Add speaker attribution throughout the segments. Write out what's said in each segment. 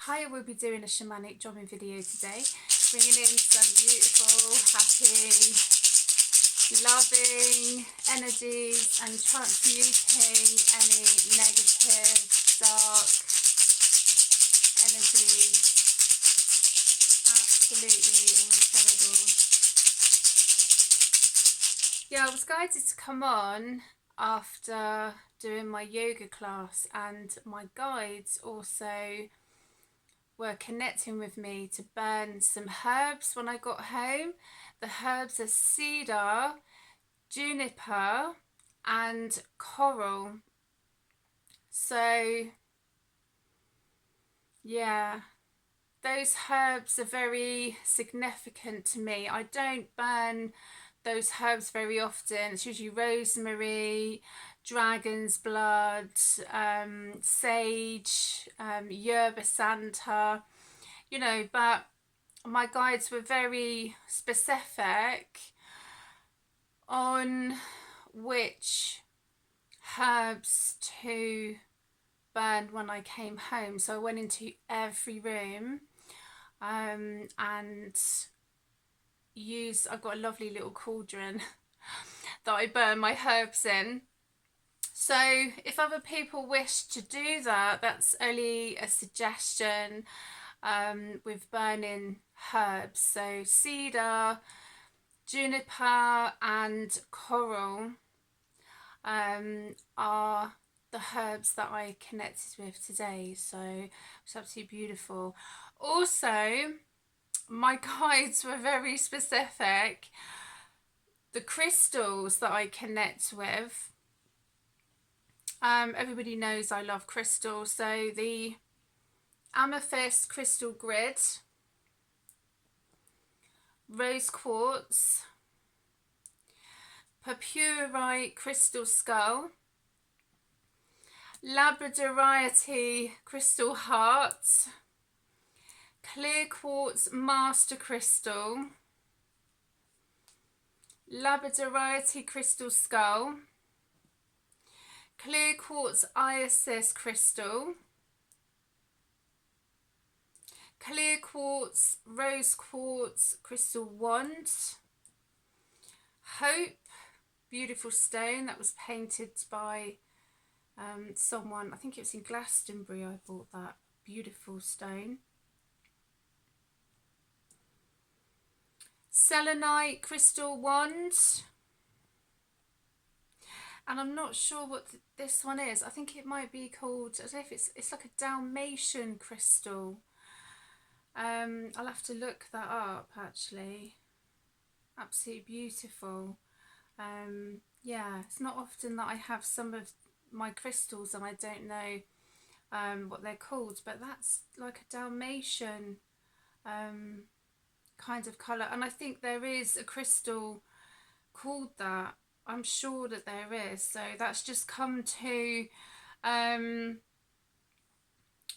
Speaker 1: Hi, we'll be doing a shamanic drumming video today, bringing in some beautiful, happy, loving energies and transmuting any negative, dark energies. Absolutely incredible. Yeah, I was guided to come on after doing my yoga class, and my guides also were connecting with me to burn some herbs when I got home. The herbs are cedar, juniper and coral. So yeah, those herbs are very significant to me. I don't burn those herbs very often. It's usually rosemary, dragon's blood, sage, yerba santa, you know, but my guides were very specific on which herbs to burn when I came home. So I went into every room and I've got a lovely little cauldron that I burn my herbs in. So if other people wish to do that, that's only a suggestion with burning herbs. So cedar, juniper and coral are the herbs that I connected with today. So it's absolutely beautiful. Also, my guides were very specific. The crystals that I connect with, everybody knows I love crystals. So the amethyst crystal grid, rose quartz, purpurite crystal skull, labradorite crystal heart, clear quartz master crystal, labradorite crystal skull, clear quartz Isis crystal, clear quartz rose quartz crystal wand, hope, beautiful stone that was painted by someone, I think it was in Glastonbury. I bought that beautiful stone. Selenite crystal wand, and I'm not sure what this one is. I think it might be called, I don't know if it's like a Dalmatian crystal. I'll have to look that up actually. Absolutely beautiful. Yeah, it's not often that I have some of my crystals and I don't know what they're called, but that's like a Dalmatian kind of colour, and I think there is a crystal called that. I'm sure that there is. So that's just come to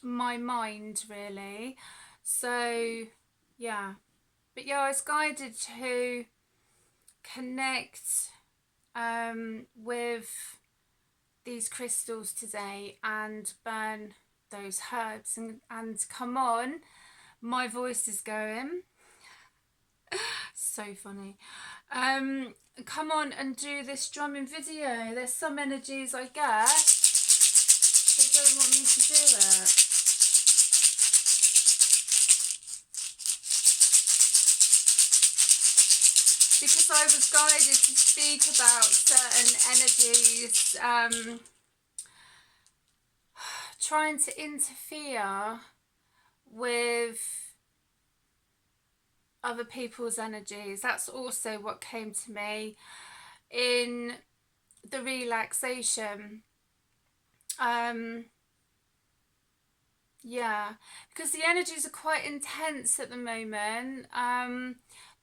Speaker 1: my mind really. So yeah, but yeah, I was guided to connect with these crystals today and burn those herbs and come on, my voice is going. So funny. Come on and do this drumming video. There's some energies I get that don't want me to do it. Because I was guided to speak about certain energies trying to interfere with other people's energies. That's also what came to me in the relaxation. Yeah, because the energies are quite intense at the moment.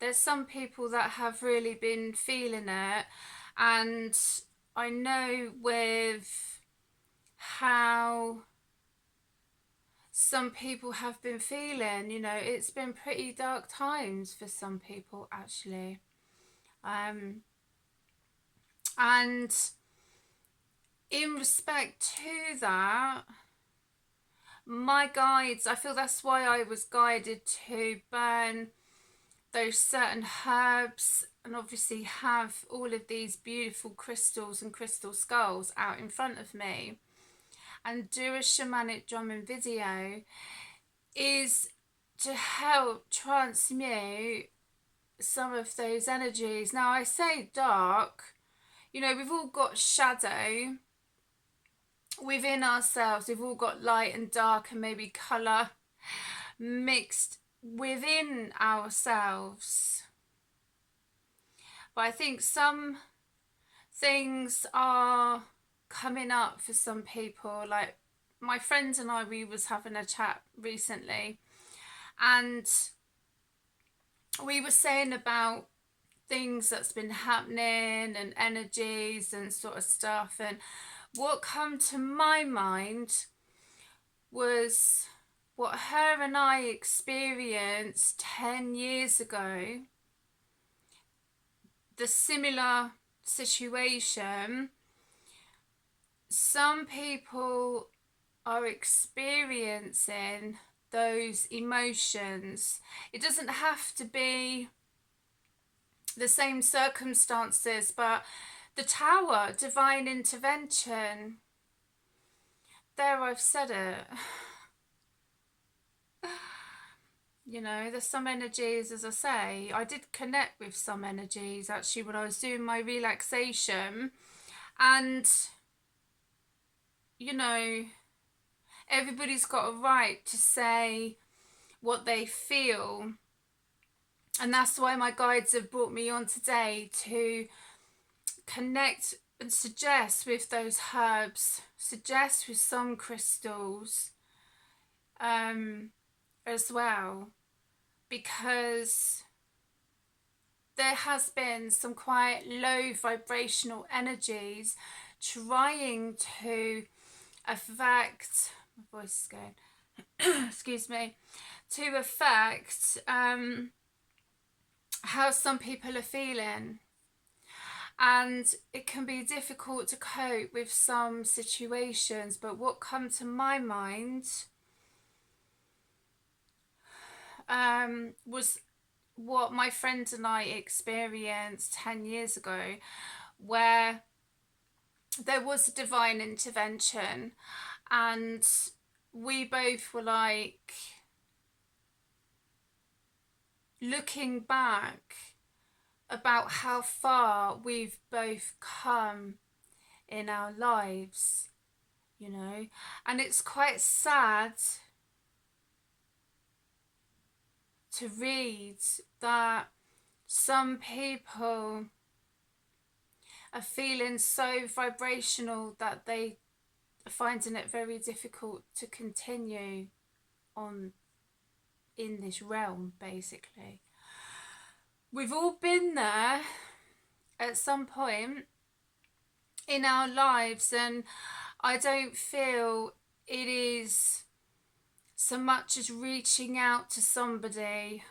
Speaker 1: There's some people that have really been feeling it, and I know with how some people have been feeling, you know, it's been pretty dark times for some people actually. And in respect to that, my guides, I feel that's why I was guided to burn those certain herbs and obviously have all of these beautiful crystals and crystal skulls out in front of me and do a shamanic drumming video, is to help transmute some of those energies. Now I say dark, you know, we've all got shadow within ourselves, we've all got light and dark and maybe colour mixed within ourselves. But I think some things are coming up for some people. Like my friend and I, we was having a chat recently and we were saying about things that's been happening and energies and sort of stuff, and what come to my mind was what her and I experienced 10 years ago, the similar situation. Some people are experiencing those emotions. It doesn't have to be the same circumstances, but the Tower, divine intervention, there, I've said it. You know, there's some energies, as I say, I did connect with some energies actually when I was doing my relaxation, and you know, everybody's got a right to say what they feel, and that's why my guides have brought me on today to connect and suggest with those herbs, suggest with some crystals as well, because there has been some quite low vibrational energies trying to affect, my voice is going, excuse me, to affect how some people are feeling. And it can be difficult to cope with some situations, but what come to my mind was what my friend and I experienced 10 years ago, where there was a divine intervention and we both were like looking back about how far we've both come in our lives, you know, and it's quite sad to read that some people are feeling so vibrational that they are finding it very difficult to continue on in this realm, basically. We've all been there at some point in our lives, and I don't feel it is so much as reaching out to somebody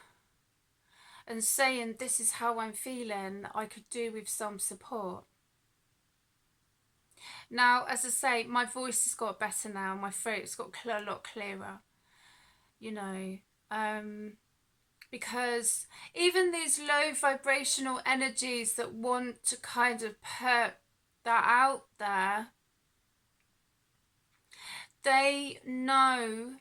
Speaker 1: and saying this is how I'm feeling. I could do with some support. Now, as I say, my voice has got better now, my throat's got a lot clearer, you know, because even these low vibrational energies that want to kind of put that out there, they know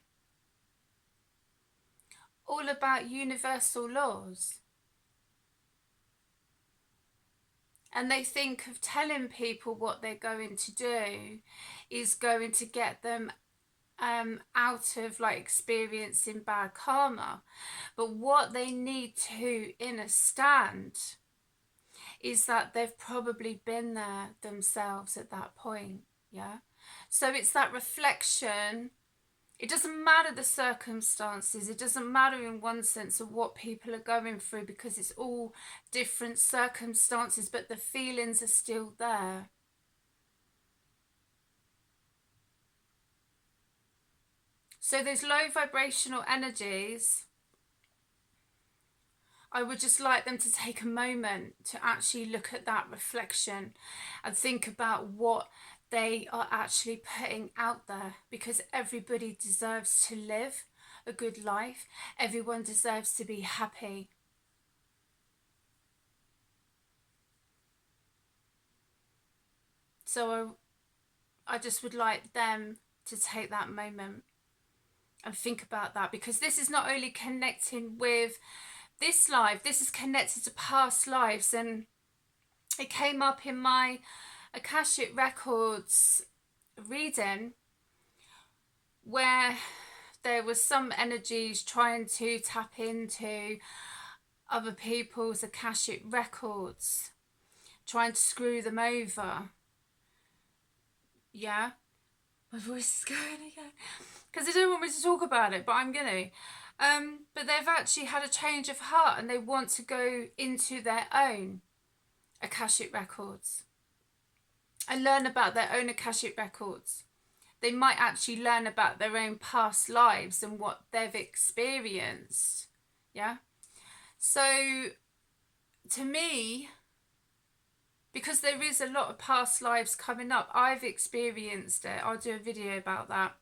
Speaker 1: all about universal laws, and they think of telling people what they're going to do is going to get them out of like experiencing bad karma. But what they need to understand is that they've probably been there themselves at that point. Yeah, so it's that reflection. It doesn't matter the circumstances, it doesn't matter in one sense of what people are going through, because it's all different circumstances, but the feelings are still there. So those low vibrational energies, I would just like them to take a moment to actually look at that reflection and think about what they are actually putting out there, because everybody deserves to live a good life. Everyone deserves to be happy. So I just would like them to take that moment and think about that, because this is not only connecting with this life, this is connected to past lives. And it came up in my Akashic Records reading where there was some energies trying to tap into other people's Akashic Records, trying to screw them over. Yeah, my voice is going again because they don't want me to talk about it, but I'm gonna. But they've actually had a change of heart and they want to go into their own Akashic Records and learn about their own Akashic Records. They might actually learn about their own past lives and what they've experienced. Yeah. So to me, because there is a lot of past lives coming up, I've experienced it. I'll do a video about that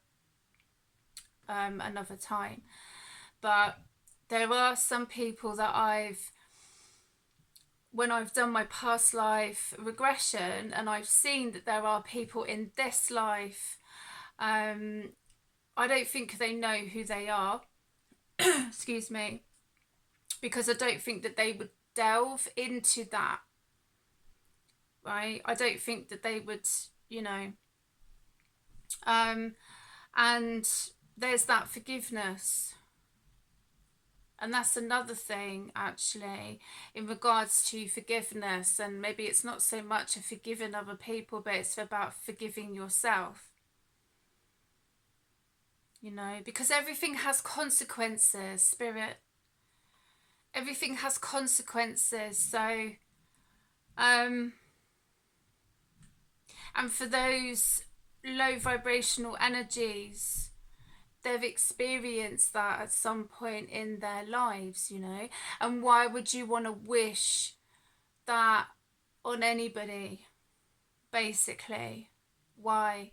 Speaker 1: another time. But there are some people that when I've done my past life regression and I've seen that there are people in this life, I don't think they know who they are. Excuse me. Because I don't think that they would delve into that. Right? I don't think that they would, and there's that forgiveness. And that's another thing, actually, in regards to forgiveness. And maybe it's not so much of forgiving other people, but it's about forgiving yourself. Because everything has consequences, Spirit. Everything has consequences. So, and for those low vibrational energies, they've experienced that at some point in their lives, and why would you want to wish that on anybody, basically? Why?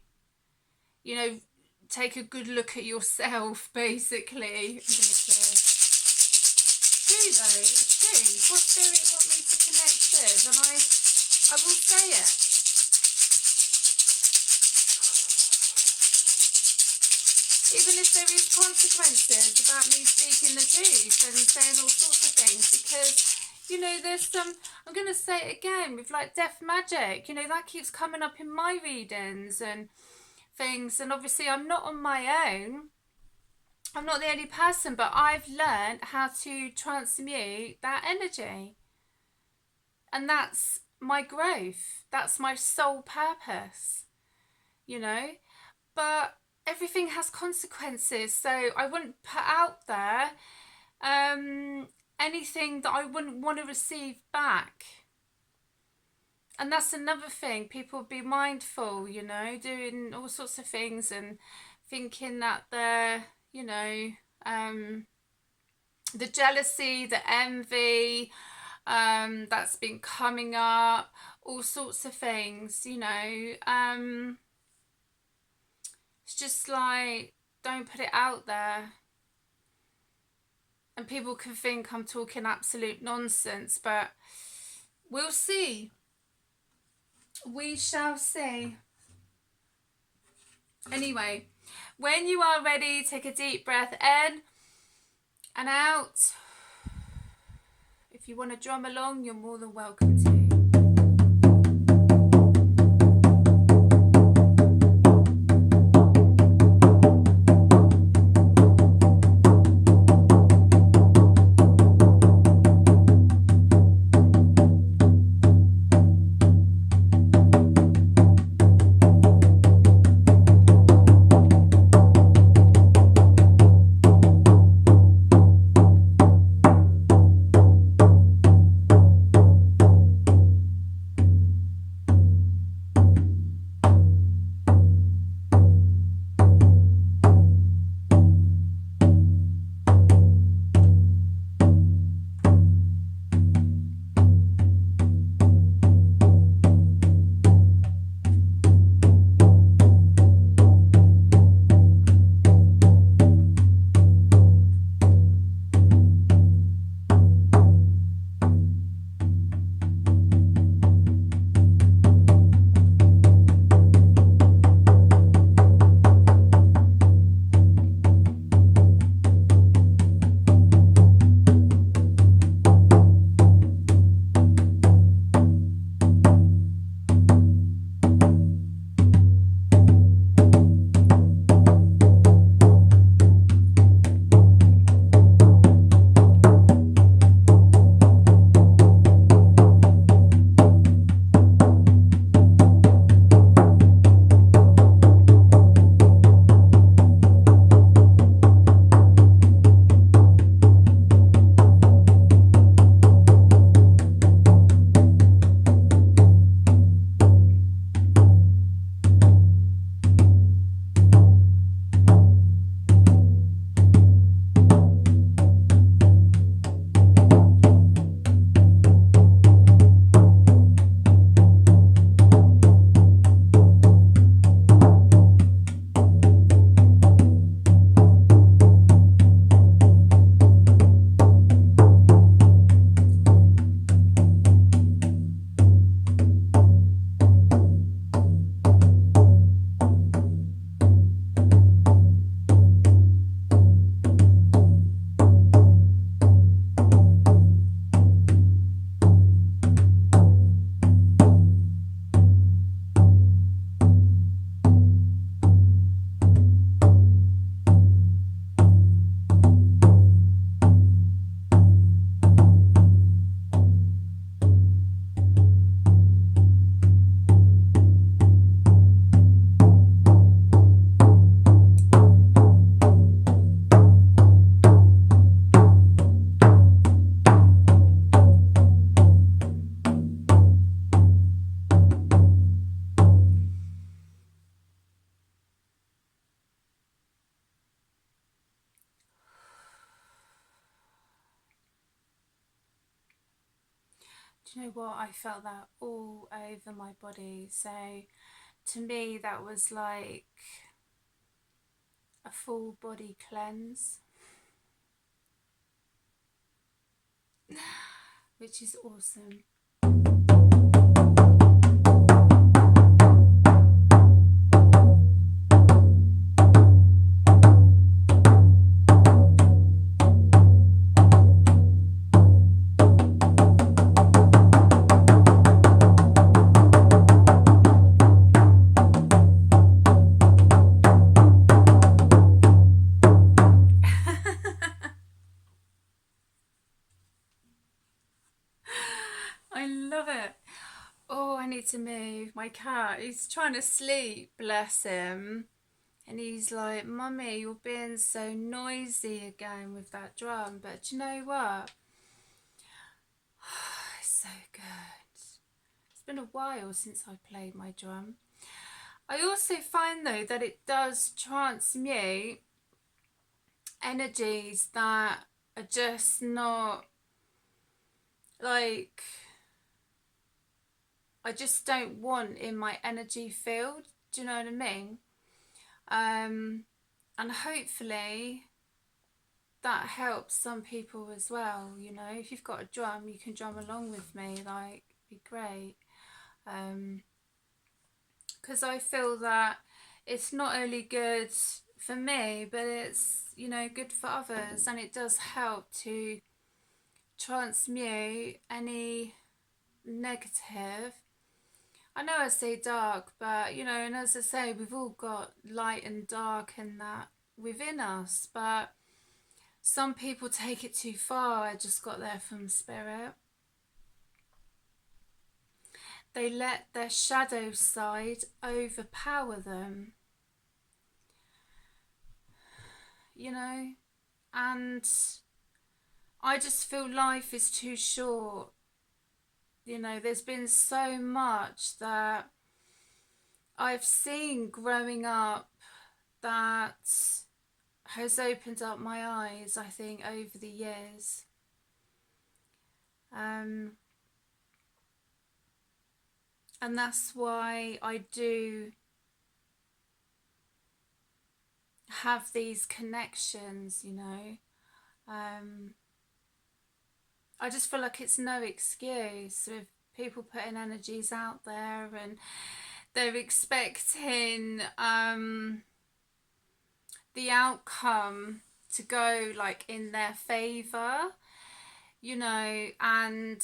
Speaker 1: Take a good look at yourself, basically. I'm going to clear. It's true though, it's true. What spirit want me to connect with? And I will say it. Even if there is consequences about me speaking the truth and saying all sorts of things, because, there's some, I'm going to say it again, with like death magic, that keeps coming up in my readings and things. And obviously I'm not on my own. I'm not the only person, but I've learned how to transmute that energy. And that's my growth. That's my sole purpose, But everything has consequences, so I wouldn't put out there anything that I wouldn't want to receive back. And that's another thing. People be mindful, doing all sorts of things and thinking that they're, the jealousy, the envy, that's been coming up, all sorts of things, it's just like, don't put it out there. And people can think I'm talking absolute nonsense, but we'll see. We shall see. Anyway, when you are ready, take a deep breath in and out. If you want to drum along, you're more than welcome to. Do you know what? I felt that all over my body. So to me, that was like a full body cleanse, which is awesome. I love it. Oh, I need to move. My cat, he's trying to sleep, bless him. And he's like, Mummy, you're being so noisy again with that drum. But do you know what? It's so good. It's been a while since I played my drum. I also find though that it does transmute energies that are just not like, I just don't want in my energy field. Do you know what I mean? And hopefully that helps some people as well. You know, if you've got a drum, you can drum along with me, like, it'd be great. Because I feel that it's not only good for me, but it's, you know, good for others, and it does help to transmute any negative. I know I say dark, but you know, and as I say, we've all got light and dark and that within us, but some people take it too far. I just got there from spirit. They let their shadow side overpower them, you know, and I just feel life is too short. You know, there's been so much that I've seen growing up that has opened up my eyes, I think, over the years. And that's why I do have these connections, you know. I just feel like it's no excuse with people putting energies out there and they're expecting the outcome to go like in their favour, you know, and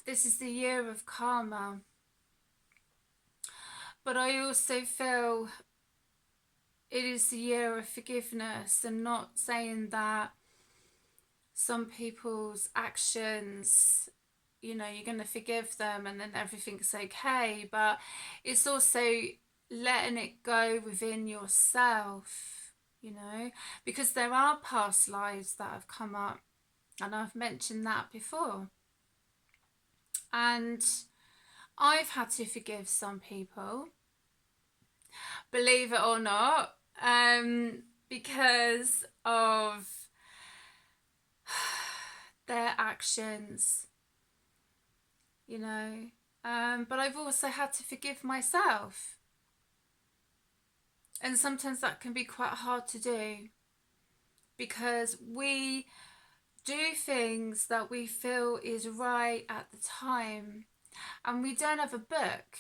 Speaker 1: this is the year of karma. But I also feel it is the year of forgiveness, and not saying that some people's actions, you know, you're going to forgive them and then everything's okay, but it's also letting it go within yourself, you know, because there are past lives that have come up, and I've mentioned that before, and I've had to forgive some people, believe it or not, because of their actions, you know. But I've also had to forgive myself, and sometimes that can be quite hard to do, because we do things that we feel is right at the time, and we don't have a book,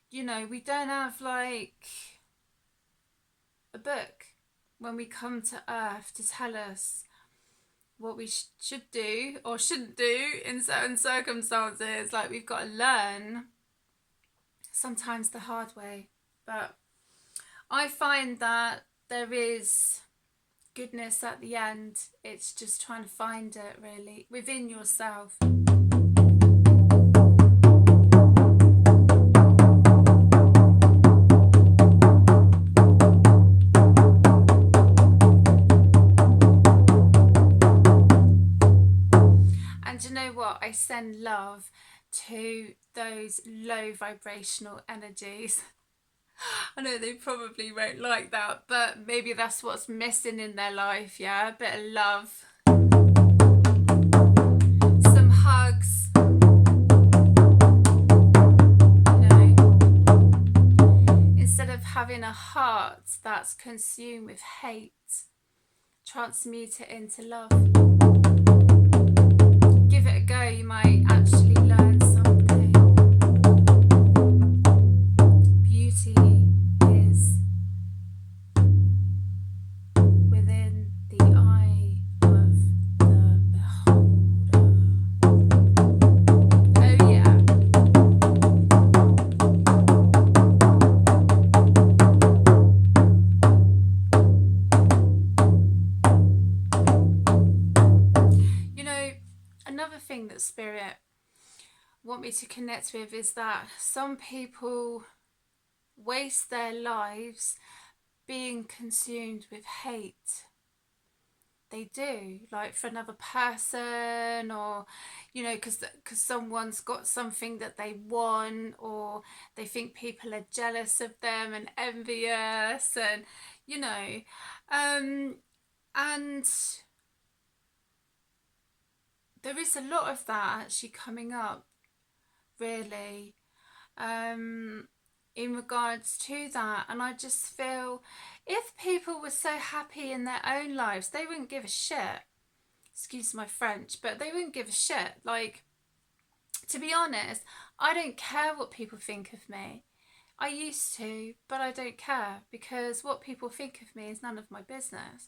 Speaker 1: you know, we don't have like a book when we come to earth to tell us what we should do or shouldn't do in certain circumstances. Like, we've got to learn sometimes the hard way. But I find that there is goodness at the end. It's just trying to find it really within yourself. And you know what? I send love to those low vibrational energies. I know they probably won't like that, but maybe that's what's missing in their life, yeah? A bit of love. Some hugs. having a heart that's consumed with hate. Transmute it into love. Give it a go, you might actually learn something. Beauty is within the eye of the beholder. Oh yeah. You know, another thing that Spirit want me to connect with is that some people waste their lives being consumed with hate. They do, like for another person, or you know, because someone's got something that they want, or they think people are jealous of them and envious, and you know, and there is a lot of that actually coming up, really, in regards to that. And I just feel if people were so happy in their own lives, they wouldn't give a shit. Excuse my French, but they wouldn't give a shit. Like, to be honest, I don't care what people think of me. I used to, but I don't care, because what people think of me is none of my business.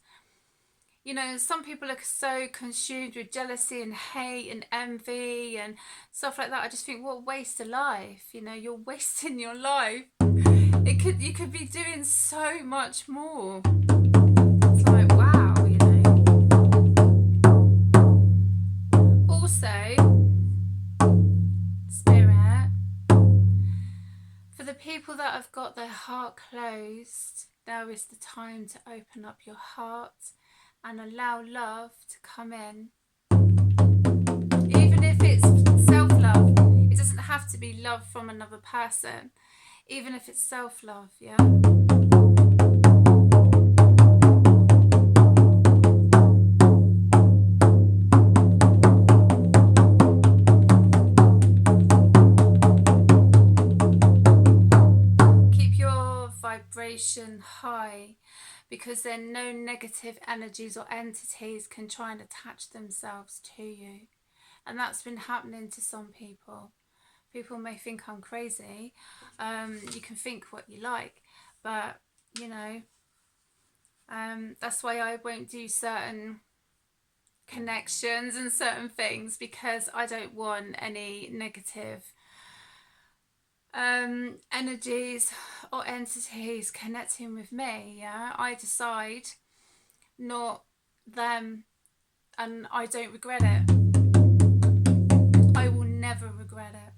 Speaker 1: You know, some people are so consumed with jealousy and hate and envy and stuff like that. I just think, what a waste of life. You know, you're wasting your life. You could be doing so much more. It's like, wow, you know. Also, Spirit, for the people that have got their heart closed, now is the time to open up your heart and allow love to come in. Even if it's self-love, it doesn't have to be love from another person. Even if it's self-love, yeah? Keep your vibration high, because then no negative energies or entities can try and attach themselves to you. And that's been happening to some people. People may think I'm crazy. You can think what you like, but you know, that's why I won't do certain connections and certain things, because I don't want any negative energies or entities connecting with me. Yeah, I decide, not them, and I don't regret it. I will never regret it.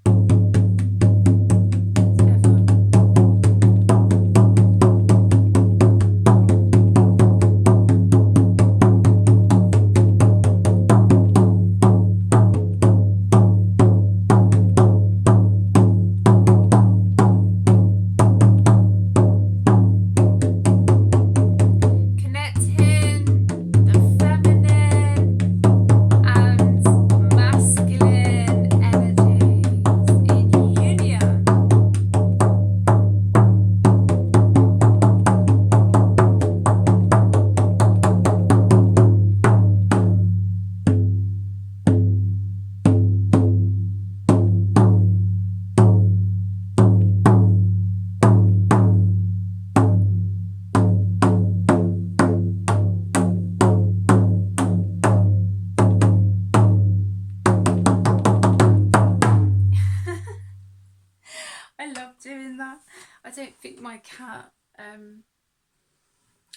Speaker 1: I love doing that. I don't think my cat,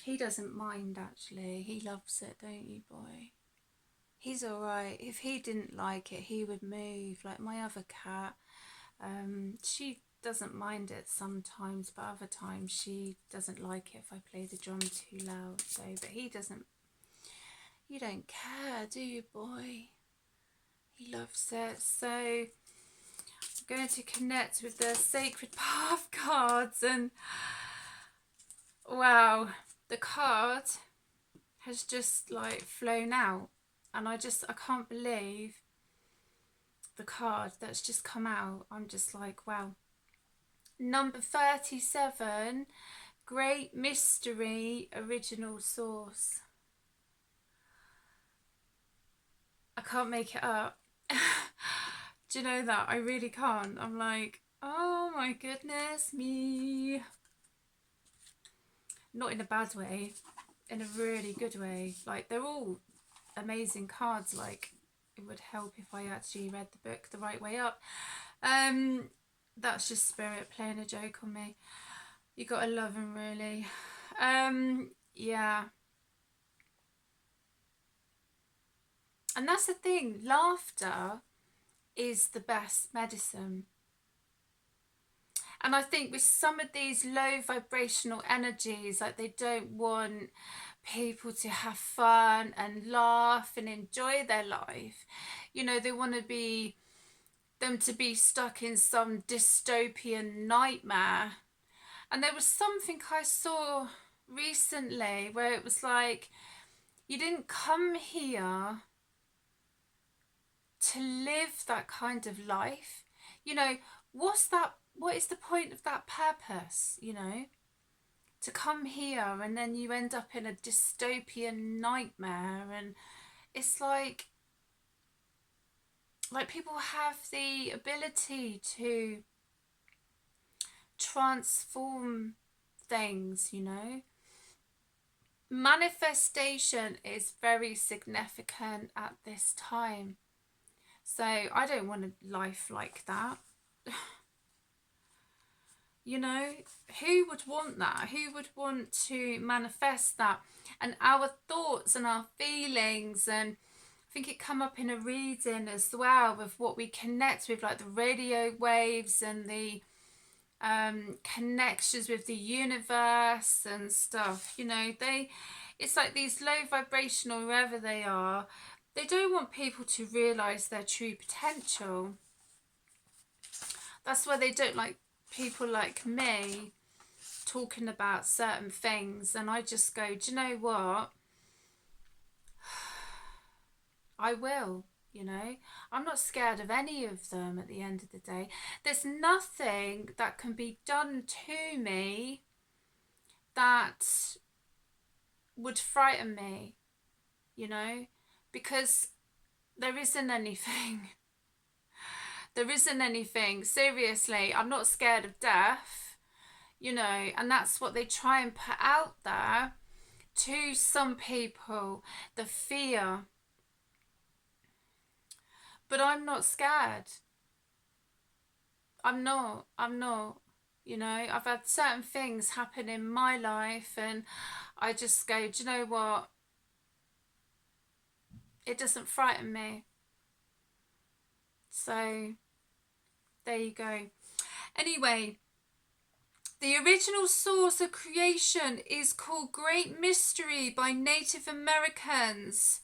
Speaker 1: he doesn't mind actually. He loves it, don't you, boy? He's alright. If he didn't like it, he would move. Like my other cat, she doesn't mind it sometimes, but other times she doesn't like it if I play the drum too loud. So, but he doesn't. You don't care, do you, boy? He loves it. So I'm going to connect with the Sacred Path cards, and wow, the card has just like flown out, and I can't believe the card that's just come out. I'm just like, wow. Number 37 Great Mystery Original Source. I can't make it up. Do you know that? I really can't. I'm like, oh my goodness me. Not in a bad way, in a really good way. Like, they're all amazing cards. Like, it would help if I actually read the book the right way up. That's just spirit playing a joke on me. You gotta love them, really. Yeah. And that's the thing, laughter is the best medicine. And I think with some of these low vibrational energies, like, they don't want people to have fun and laugh and enjoy their life. You know, they want them to be stuck in some dystopian nightmare. And there was something I saw recently where it was like, you didn't come here to live that kind of life. You know, what is the point of that purpose, you know? To come here and then you end up in a dystopian nightmare, and it's like people have the ability to transform things, you know. Manifestation is very significant at this time. So I don't want a life like that. You know, who would want that? Who would want to manifest that? And our thoughts and our feelings, and I think it come up in a reading as well, with what we connect with, like the radio waves and the connections with the universe and stuff. You know, it's like these low vibrational, wherever they are, they don't want people to realise their true potential. That's why they don't like people like me talking about certain things. And I just go, do you know what? I will, you know. I'm not scared of any of them at the end of the day. There's nothing that can be done to me that would frighten me, you know, because there isn't anything. There isn't anything. Seriously, I'm not scared of death, you know, and that's what they try and put out there to some people, the fear. But I'm not scared. I'm not, you know. I've had certain things happen in my life and I just go, do you know what? It doesn't frighten me. So, there you go. Anyway, the original source of creation is called Great Mystery by Native Americans.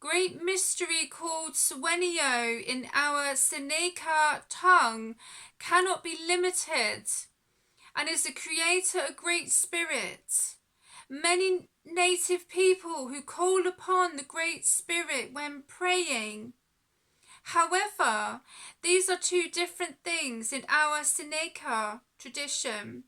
Speaker 1: Great Mystery, called Suenio in our Seneca tongue, cannot be limited, and is the creator of Great Spirit. Many native people who call upon the Great Spirit when praying. However, these are two different things in our Seneca tradition.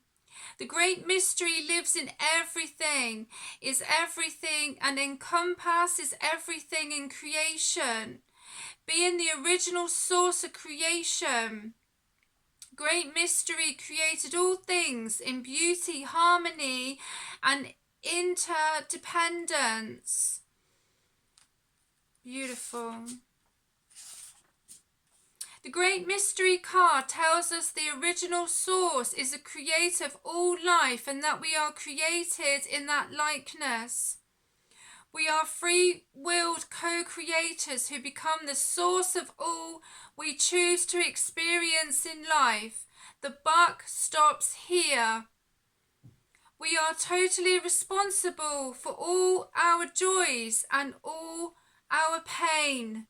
Speaker 1: The Great Mystery lives in everything, is everything, and encompasses everything in creation, being the original source of creation. Great Mystery created all things in beauty, harmony, and interdependence. Beautiful. The Great Mystery card tells us the original source is the creator of all life, and that we are created in that likeness. We are free-willed co-creators who become the source of all we choose to experience in life. The buck stops here. We are totally responsible for all our joys and all our pain.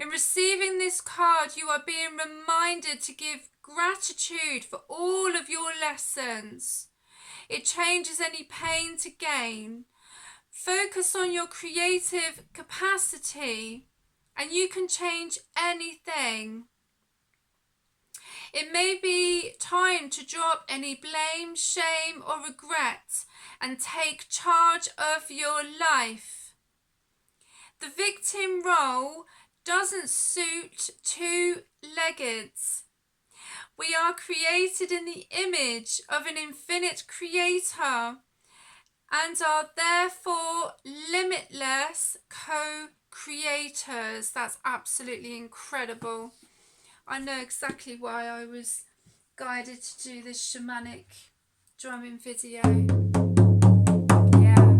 Speaker 1: In receiving this card, you are being reminded to give gratitude for all of your lessons. It changes any pain to gain. Focus on your creative capacity, and you can change anything. It may be time to drop any blame, shame, or regret and take charge of your life. The victim role doesn't suit two-leggeds. We are created in the image of an infinite creator and are therefore limitless co-creators. That's absolutely incredible. I know exactly why I was guided to do this shamanic drumming video. Yeah.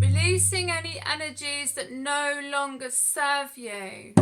Speaker 1: Releasing any energies that no longer serve you.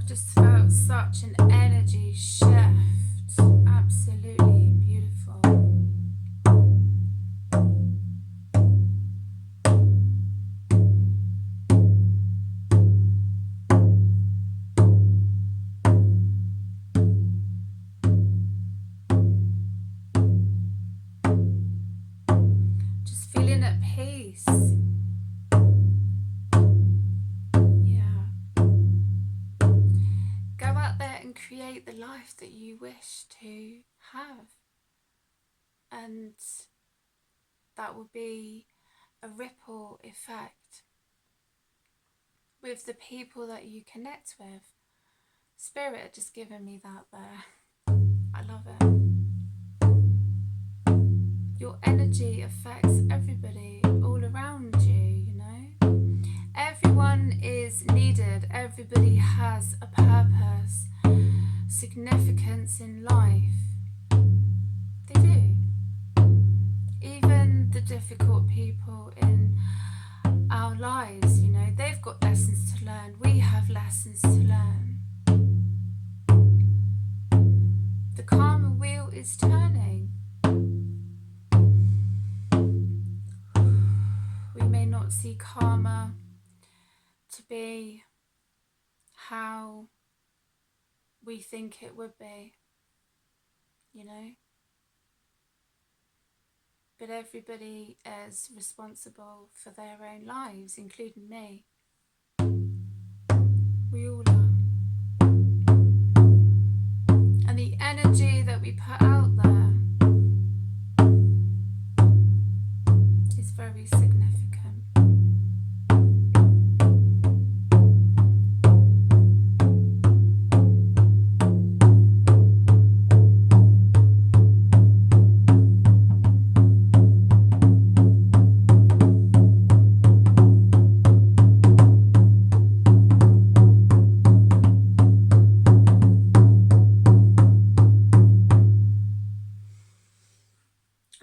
Speaker 1: Just felt such an energy shift. Absolutely beautiful. Just feeling at peace. Create the life that you wish to have, and that will be a ripple effect with the people that you connect with. Spirit had just given me that there. I love it. Your energy affects everybody all around you, you know. Everyone is needed. Everybody has a purpose, significance in life. They do. Even the difficult people in our lives, you know, they've got lessons to learn. We have lessons to learn. The karma wheel is turning. We may not see karma to be how we think it would be, you know, but everybody is responsible for their own lives, including me. We all are. And the energy that we put out there is very significant.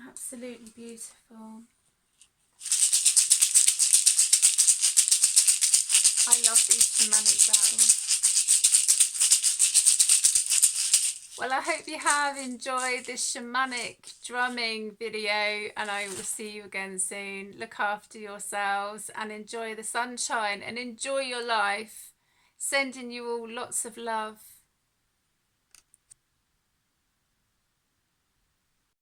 Speaker 1: Absolutely beautiful. I love these shamanic battles. Well, I hope you have enjoyed this shamanic drumming video, and I will see you again soon. Look after yourselves and enjoy the sunshine and enjoy your life. Sending you all lots of love.